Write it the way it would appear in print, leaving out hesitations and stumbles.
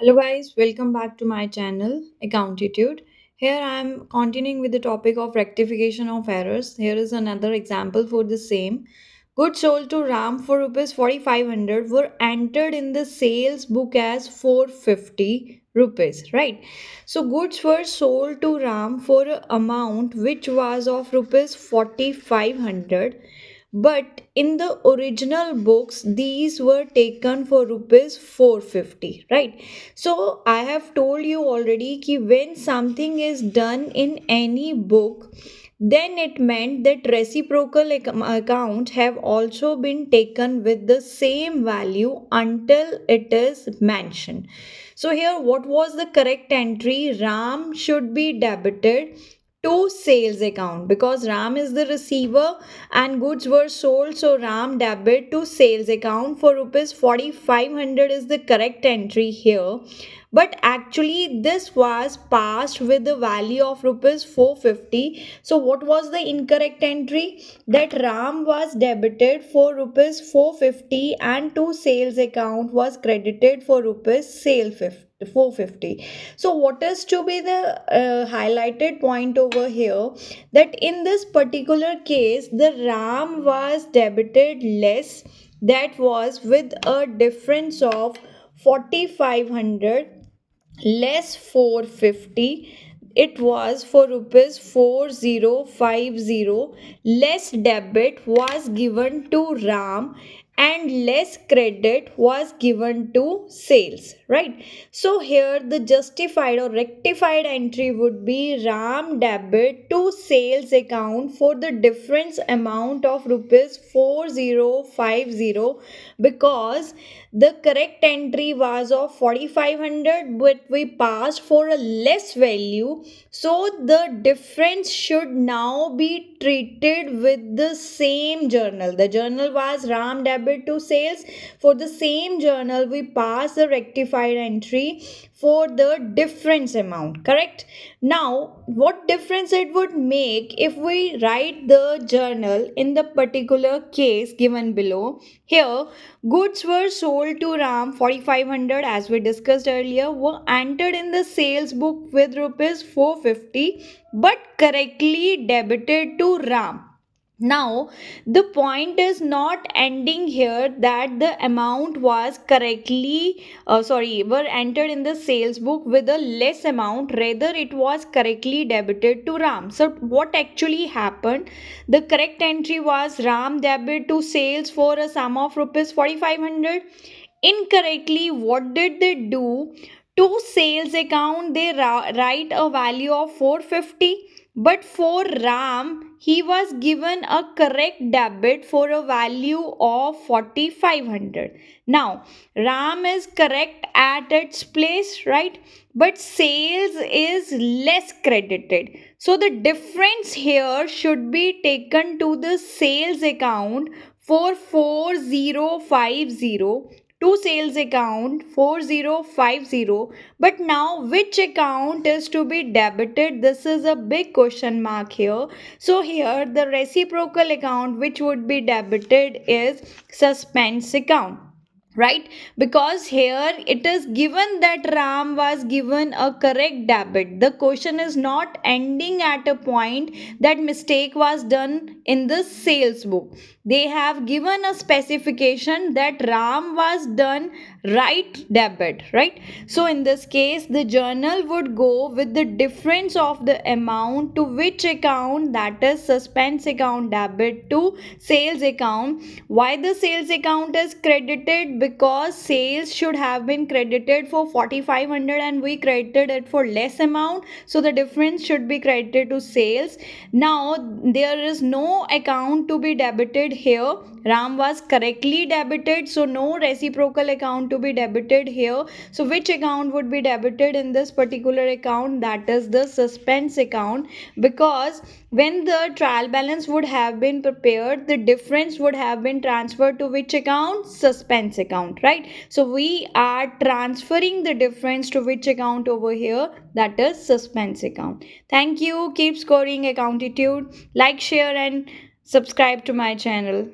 Hello guys, welcome back to my channel Accountancy. Here I am continuing with the topic of rectification of errors. Here is another example for the same. Goods sold to Ram for rupees 4500 were entered in the sales book as 450 rupees, right? So goods were sold to Ram for an amount which was of rupees 4500, but in the original books these were taken for rupees 450, right? So I have told you already कि when something is done in any book, then it meant that reciprocal accounts have also been taken with the same value until it is mentioned. So here what was the correct entry? Ram should be debited to sales account because Ram is the receiver and goods were sold, so Ram debit to sales account for rupees 4500 is the correct entry here. But actually this was passed with the value of rupees 450. So what was the incorrect entry? That Ram was debited for rupees 450 and to sales account was credited for rupees sale 450. So what is to be the highlighted point over here, that in this particular case the Ram was debited less, that was with a difference of 4500 less 450, it was for rupees 4050, less debit was given to Ram and less credit was given to sales, right? So here the justified or rectified entry would be Ram debit to sales account for the difference amount of rupees 4050, because the correct entry was of 4500 but we passed for a less value, so the difference should now be treated with the same journal. The journal was Ram debit to sales. For the same journal we pass the rectified entry for the difference amount, correct? Now what difference it would make if we write the journal in the particular case given below? Here goods were sold to Ram 4500 as we discussed earlier, were entered in the sales book with rupees 450 but correctly debited to Ram. Now, the point is not ending here that the amount was were entered in the sales book with a less amount, rather, it was correctly debited to Ram. So, what actually happened? The correct entry was Ram debit to sales for a sum of rupees 4500. Incorrectly, what did they do? To sales account, they write a value of 450, but for Ram, he was given a correct debit for a value of 4500. Now, Ram is correct at its place, right? But sales is less credited. So, the difference here should be taken to the sales account for 4050 to sales account 4050. But now which account is to be debited? This is a big question mark here. So here the reciprocal account which would be debited is suspense account, right? Because here it is given that Ram was given a correct debit. The question is not ending at a point that mistake was done in the sales book. They have given a specification that Ram was done right debit, right? So in this case the journal would go with the difference of the amount to which account, that is suspense account debit to sales account. Why the sales account is credited? Because sales should have been credited for 4500 and we credited it for less amount, so the difference should be credited to sales. Now there is no account to be debited here. Ram was correctly debited, so no reciprocal account to be debited here. So which account would be debited in this particular account? That is the suspense account, because when the trial balance would have been prepared, the difference would have been transferred to which account? Suspense account, right? So we are transferring the difference to which account over here? That is suspense account. Thank you. Keep scoring Accountitude. Like, share and subscribe to my channel.